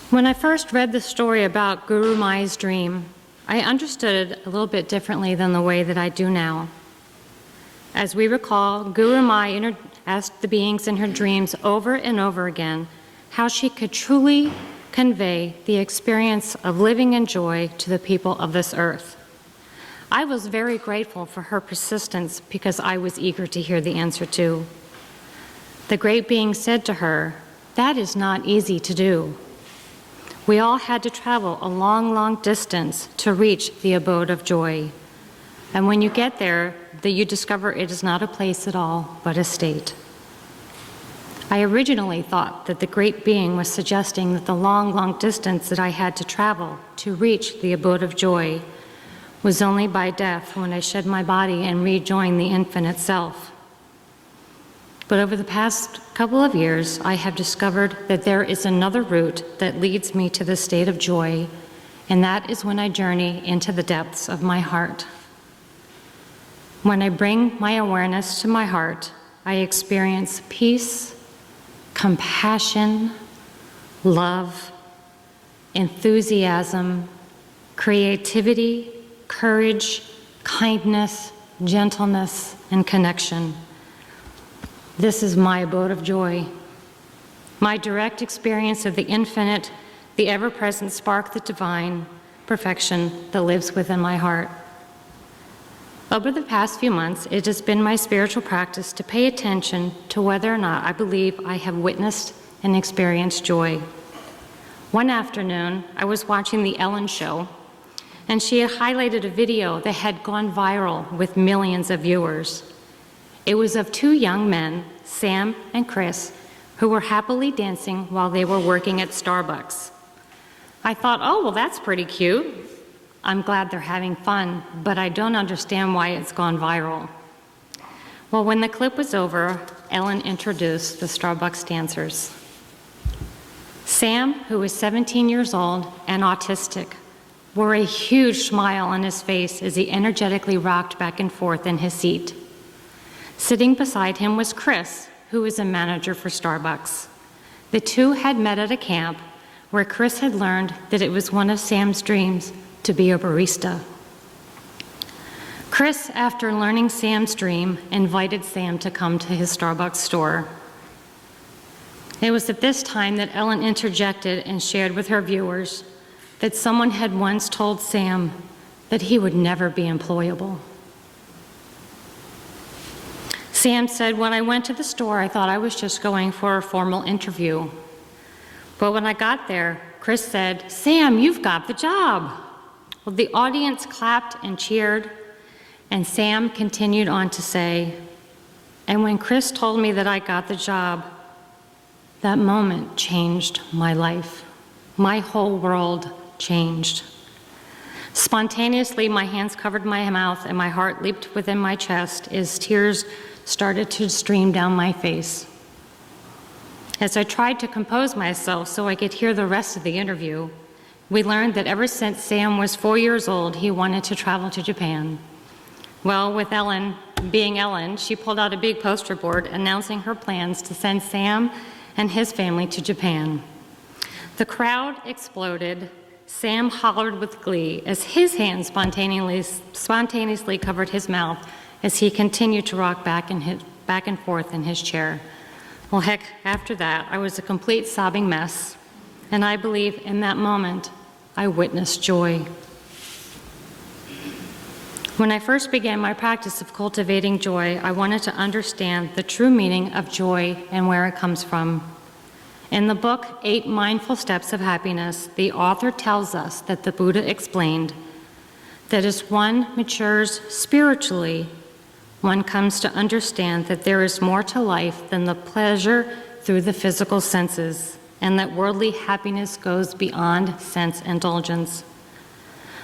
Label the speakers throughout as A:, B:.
A: When I first read the story about Guru Mai's dream, I understood it a little bit differently than the way that I do now. As we recall, Guru Mai asked the beings in her dreams over and over again how she could truly convey the experience of living in joy to the people of this earth. I was very grateful for her persistence because I was eager to hear the answer too. The great being said to her, "That is not easy to do. We all had to travel a long, long distance to reach the abode of joy. And when you get there, you discover it is not a place at all, but a state." I originally thought that the great being was suggesting that the long, long distance that I had to travel to reach the abode of joy was only by death, when I shed my body and rejoined the infinite self. But over the past couple of years, I have discovered that there is another route that leads me to the state of joy, and that is when I journey into the depths of my heart. When I bring my awareness to my heart, I experience peace, compassion, love, enthusiasm, creativity, courage, kindness, gentleness, and connection. This is my abode of joy. My direct experience of the infinite, the ever-present spark, the divine perfection that lives within my heart. Over the past few months, it has been my spiritual practice to pay attention to whether or not I believe I have witnessed and experienced joy. One afternoon, I was watching the Ellen show, and she had highlighted a video that had gone viral with millions of viewers. It was of two young men, Sam and Chris, who were happily dancing while they were working at Starbucks. I thought, oh, well, that's pretty cute. I'm glad they're having fun, but I don't understand why it's gone viral. Well, when the clip was over, Ellen introduced the Starbucks dancers. Sam, who was 17 years old and autistic, wore a huge smile on his face as he energetically rocked back and forth in his seat. Sitting beside him was Chris, who was a manager for Starbucks. The two had met at a camp where Chris had learned that it was one of Sam's dreams to be a barista. Chris, after learning Sam's dream, invited Sam to come to his Starbucks store. It was at this time that Ellen interjected and shared with her viewers that someone had once told Sam that he would never be employable. Sam said, "When I went to the store, I thought I was just going for a formal interview. But when I got there, Chris said, 'Sam, you've got the job.' Well, the audience clapped and cheered, and Sam continued on to say, 'And when Chris told me that I got the job, that moment changed my life. My whole world changed.' Spontaneously, my hands covered my mouth and my heart leaped within my chest as tears started to stream down my face. As I tried to compose myself so I could hear the rest of the interview, we learned that ever since Sam was 4 years old, he wanted to travel to Japan. Well, with Ellen being Ellen, she pulled out a big poster board announcing her plans to send Sam and his family to Japan. The crowd exploded. Sam hollered with glee as his hands spontaneously covered his mouth as he continued to rock back and forth in his chair. Well, heck, after that, I was a complete sobbing mess, and I believe in that moment, I witnessed joy. When I first began my practice of cultivating joy, I wanted to understand the true meaning of joy and where it comes from. In the book, 8 Mindful Steps of Happiness, the author tells us that the Buddha explained that as one matures spiritually, one comes to understand that there is more to life than the pleasure through the physical senses, and that worldly happiness goes beyond sense indulgence.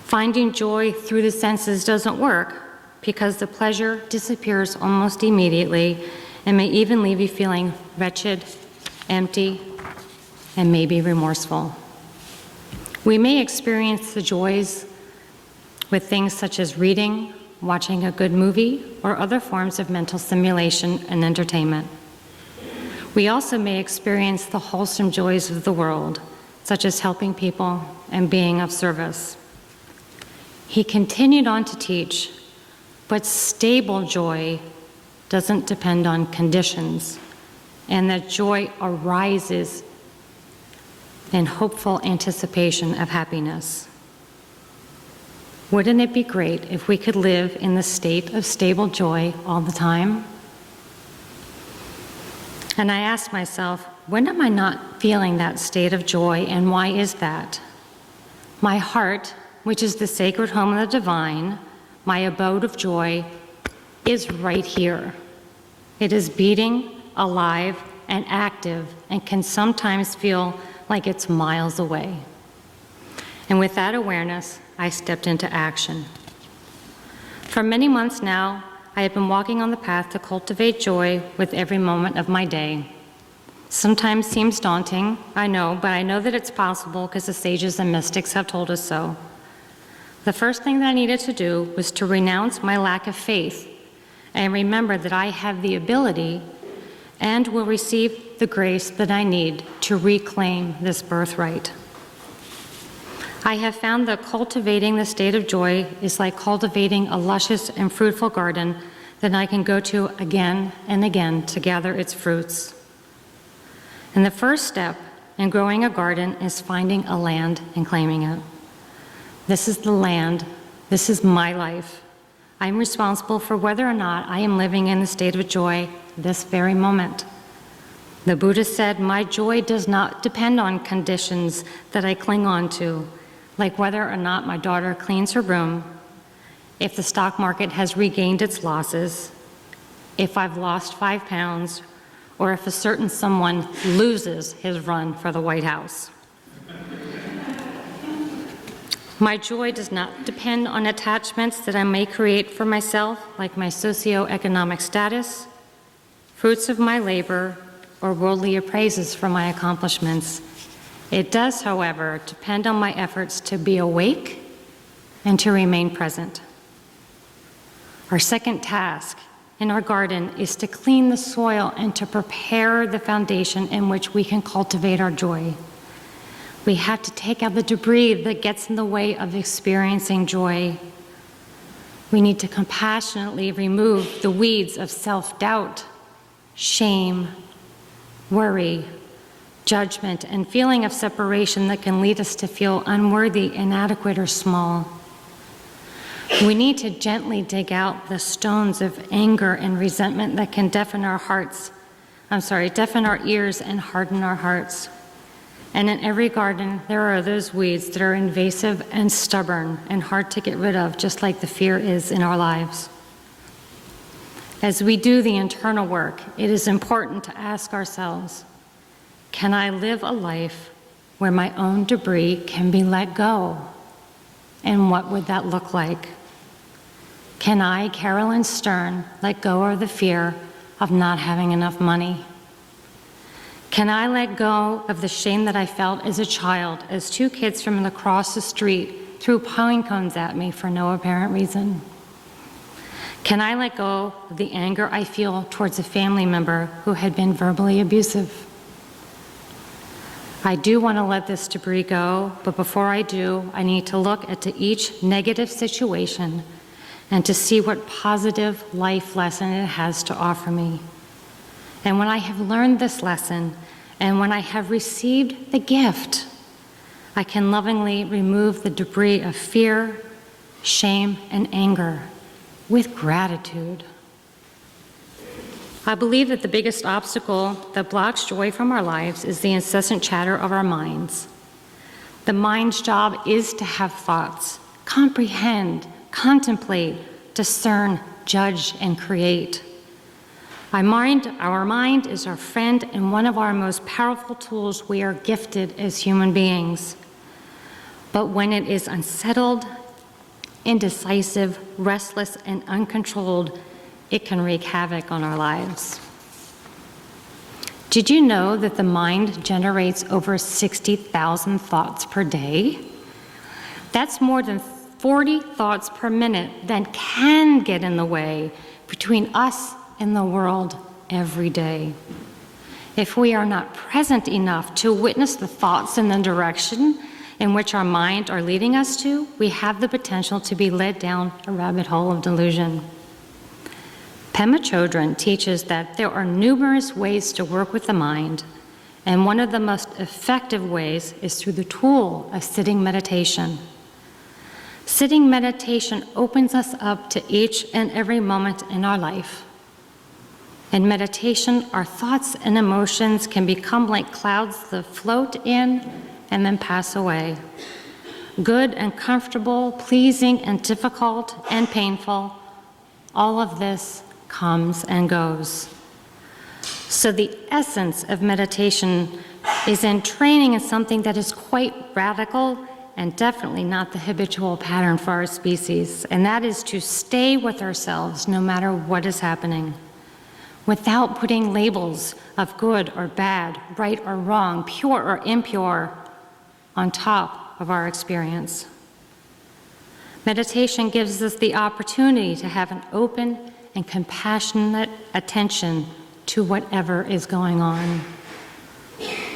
A: Finding joy through the senses doesn't work because the pleasure disappears almost immediately and may even leave you feeling wretched, empty, and maybe remorseful. We may experience the joys with things such as reading, watching a good movie, or other forms of mental stimulation and entertainment. We also may experience the wholesome joys of the world, such as helping people and being of service. He continued on to teach, but stable joy doesn't depend on conditions, and that joy arises in hopeful anticipation of happiness. Wouldn't it be great if we could live in the state of stable joy all the time? And I asked myself, when am I not feeling that state of joy, and why is that? My heart, which is the sacred home of the divine, my abode of joy, is right here. It is beating, alive, and active, and can sometimes feel like it's miles away. And with that awareness, I stepped into action. For many months now, I have been walking on the path to cultivate joy with every moment of my day. Sometimes seems daunting, I know, but I know that it's possible because the sages and mystics have told us so. The first thing that I needed to do was to renounce my lack of faith and remember that I have the ability and will receive the grace that I need to reclaim this birthright. I have found that cultivating the state of joy is like cultivating a luscious and fruitful garden that I can go to again and again to gather its fruits. And the first step in growing a garden is finding a land and claiming it. This is the land. This is my life. I'm responsible for whether or not I am living in the state of joy this very moment. The Buddha said, my joy does not depend on conditions that I cling on to, like whether or not my daughter cleans her room, if the stock market has regained its losses, if I've lost 5 pounds, or if a certain someone loses his run for the White House. My joy does not depend on attachments that I may create for myself, like my socioeconomic status, fruits of my labor, or worldly appraises for my accomplishments. It does, however, depend on my efforts to be awake and to remain present. Our second task in our garden is to clean the soil and to prepare the foundation in which we can cultivate our joy. We have to take out the debris that gets in the way of experiencing joy. We need to compassionately remove the weeds of self-doubt, shame, worry, judgment, and feeling of separation that can lead us to feel unworthy, inadequate, or small. We need to gently dig out the stones of anger and resentment that can deafen our ears and harden our hearts. And in every garden, there are those weeds that are invasive and stubborn and hard to get rid of, just like the fear is in our lives. As we do the internal work, it is important to ask ourselves, can I live a life where my own debris can be let go? And what would that look like? Can I, Carolyn Stern, let go of the fear of not having enough money? Can I let go of the shame that I felt as a child as 2 kids from across the street threw pine cones at me for no apparent reason? Can I let go of the anger I feel towards a family member who had been verbally abusive? I do want to let this debris go, but before I do, I need to look at each negative situation and to see what positive life lesson it has to offer me. And when I have learned this lesson, and when I have received the gift, I can lovingly remove the debris of fear, shame, and anger with gratitude. I believe that the biggest obstacle that blocks joy from our lives is the incessant chatter of our minds. The mind's job is to have thoughts, comprehend, contemplate, discern, judge, and create. Our mind is our friend and one of our most powerful tools we are gifted as human beings. But when it is unsettled, indecisive, restless, and uncontrolled, it can wreak havoc on our lives. Did you know that the mind generates over 60,000 thoughts per day? That's more than 40 thoughts per minute that can get in the way between us and the world every day. if we are not present enough to witness the thoughts and the direction in which our mind are leading us to, we have the potential to be led down a rabbit hole of delusion. Pema Chodron teaches that there are numerous ways to work with the mind, and one of the most effective ways is through the tool of sitting meditation. Sitting meditation opens us up to each and every moment in our life. In meditation, our thoughts and emotions can become like clouds that float in and then pass away. Good and comfortable, pleasing and difficult and painful, all of this comes and goes. So the essence of meditation is in training in something that is quite radical and definitely not the habitual pattern for our species, and that is to stay with ourselves no matter what is happening, without putting labels of good or bad, right or wrong, pure or impure on top of our experience. Meditation gives us the opportunity to have an open and compassionate attention to whatever is going on.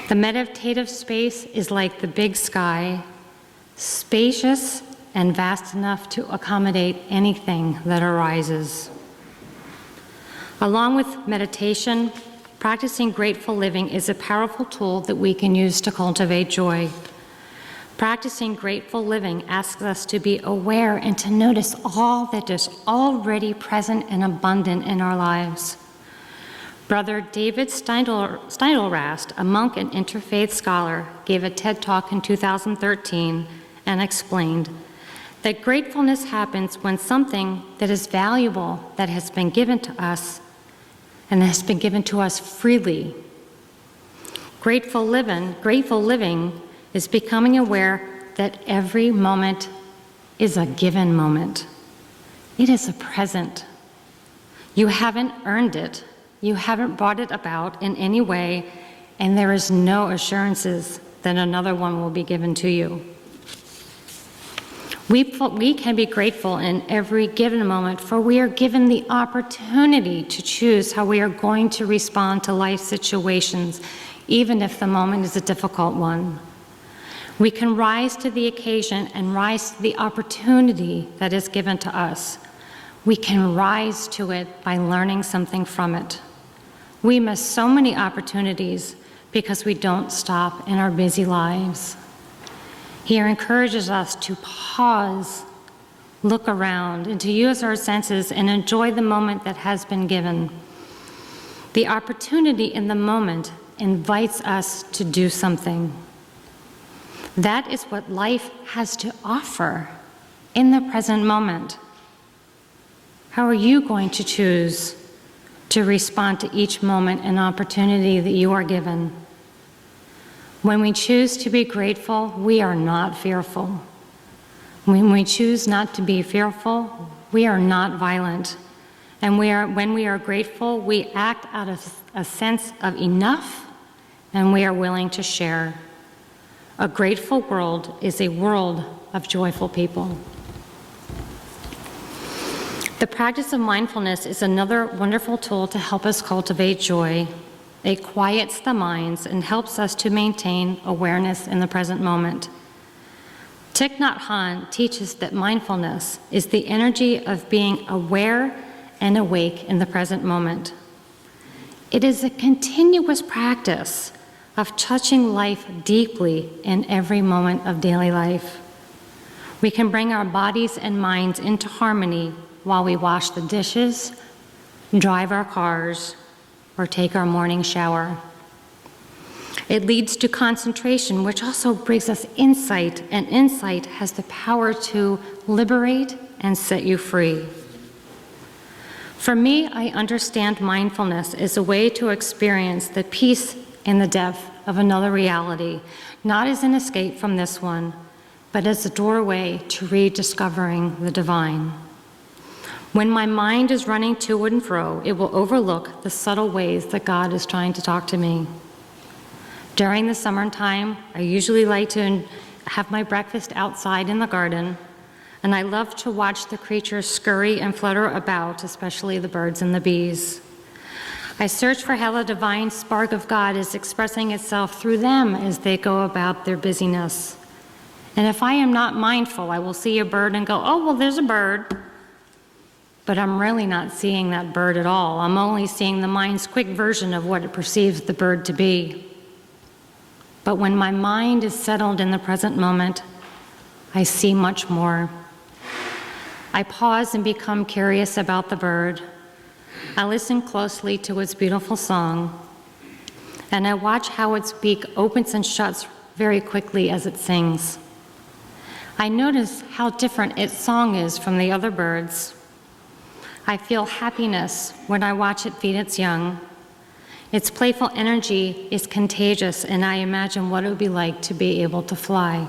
A: The meditative space is like the big sky, spacious and vast enough to accommodate anything that arises. Along with meditation, practicing grateful living is a powerful tool that we can use to cultivate joy. Practicing grateful living asks us to be aware and to notice all that is already present and abundant in our lives. Brother David Steindl-Rast, a monk and interfaith scholar, gave a TED Talk in 2013 and explained that gratefulness happens when something that is valuable that has been given to us and has been given to us freely. Grateful living is becoming aware that every moment is a given moment. It is a present. You haven't earned it. You haven't brought it about in any way, and there is no assurances that another one will be given to you. We can be grateful in every given moment, for we are given the opportunity to choose how we are going to respond to life situations, even if the moment is a difficult one. We can rise to the occasion and rise to the opportunity that is given to us. We can rise to it by learning something from it. We miss so many opportunities because we don't stop in our busy lives. He encourages us to pause, look around, and to use our senses and enjoy the moment that has been given. The opportunity in the moment invites us to do something. That is what life has to offer in the present moment. How are you going to choose to respond to each moment and opportunity that you are given? When we choose to be grateful, we are not fearful. When we choose not to be fearful, we are not violent. And when we are grateful, we act out of a sense of enough, and we are willing to share. A grateful world is a world of joyful people. The practice of mindfulness is another wonderful tool to help us cultivate joy. It quiets the minds and helps us to maintain awareness in the present moment. Thich Nhat Hanh teaches that mindfulness is the energy of being aware and awake in the present moment. It is a continuous practice of touching life deeply in every moment of daily life. We can bring our bodies and minds into harmony while we wash the dishes, drive our cars, or take our morning shower. It leads to concentration, which also brings us insight, and insight has the power to liberate and set you free. For me, I understand mindfulness as a way to experience the peace and the depth of another reality, not as an escape from this one, but as a doorway to rediscovering the divine. When my mind is running to and fro, it will overlook the subtle ways that God is trying to talk to me. During the summertime, I usually like to have my breakfast outside in the garden, and I love to watch the creatures scurry and flutter about, especially the birds and the bees. I search for how the divine spark of God is expressing itself through them as they go about their busyness. And if I am not mindful, I will see a bird and go, oh, well, there's a bird. But I'm really not seeing that bird at all. I'm only seeing the mind's quick version of what it perceives the bird to be. But when my mind is settled in the present moment, I see much more. I pause and become curious about the bird. I listen closely to its beautiful song, and I watch how its beak opens and shuts very quickly as it sings. I notice how different its song is from the other birds. I feel happiness when I watch it feed its young. Its playful energy is contagious, and I imagine what it would be like to be able to fly.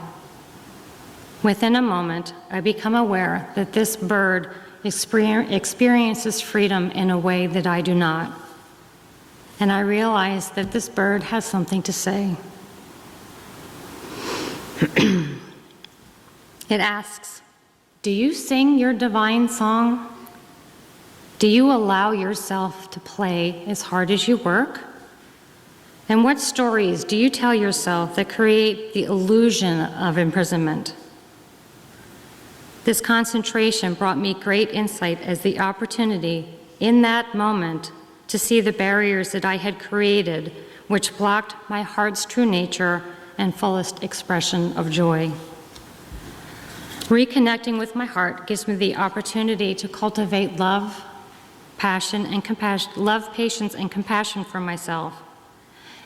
A: Within a moment, I become aware that this bird experiences freedom in a way that I do not. And I realize that this bird has something to say. It asks, do you sing your divine song? Do you allow yourself to play as hard as you work? And what stories do you tell yourself that create the illusion of imprisonment? This concentration brought me great insight as the opportunity in that moment to see the barriers that I had created, which blocked my heart's true nature and fullest expression of joy. Reconnecting with my heart gives me the opportunity to cultivate love, passion, and compassion, love, patience, and compassion for myself.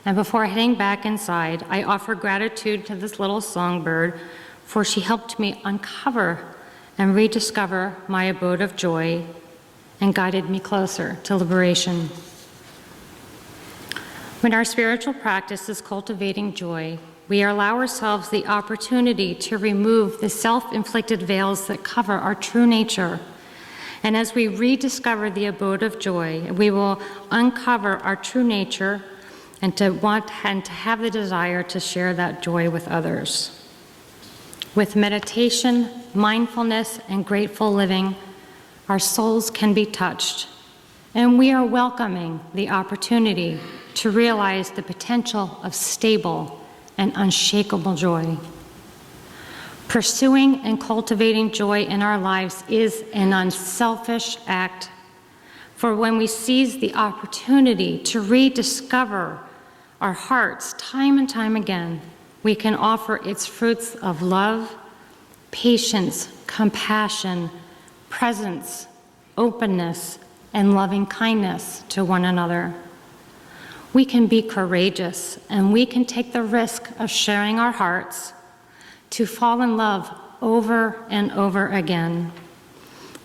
A: And before heading back inside, I offer gratitude to this little songbird, for she helped me uncover and rediscover my abode of joy and guided me closer to liberation. When our spiritual practice is cultivating joy, we allow ourselves the opportunity to remove the self-inflicted veils that cover our true nature. And as we rediscover the abode of joy, we will uncover our true nature and to have the desire to share that joy with others. With meditation, mindfulness, and grateful living, our souls can be touched, and we are welcoming the opportunity to realize the potential of stable and unshakable joy. Pursuing and cultivating joy in our lives is an unselfish act, for when we seize the opportunity to rediscover our hearts time and time again, we can offer its fruits of love, patience, compassion, presence, openness, and loving kindness to one another. We can be courageous, and we can take the risk of sharing our hearts to fall in love over and over again.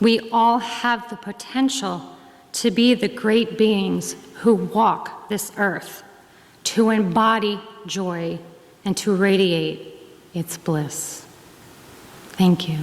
A: We all have the potential to be the great beings who walk this earth, to embody joy and to radiate its bliss. Thank you.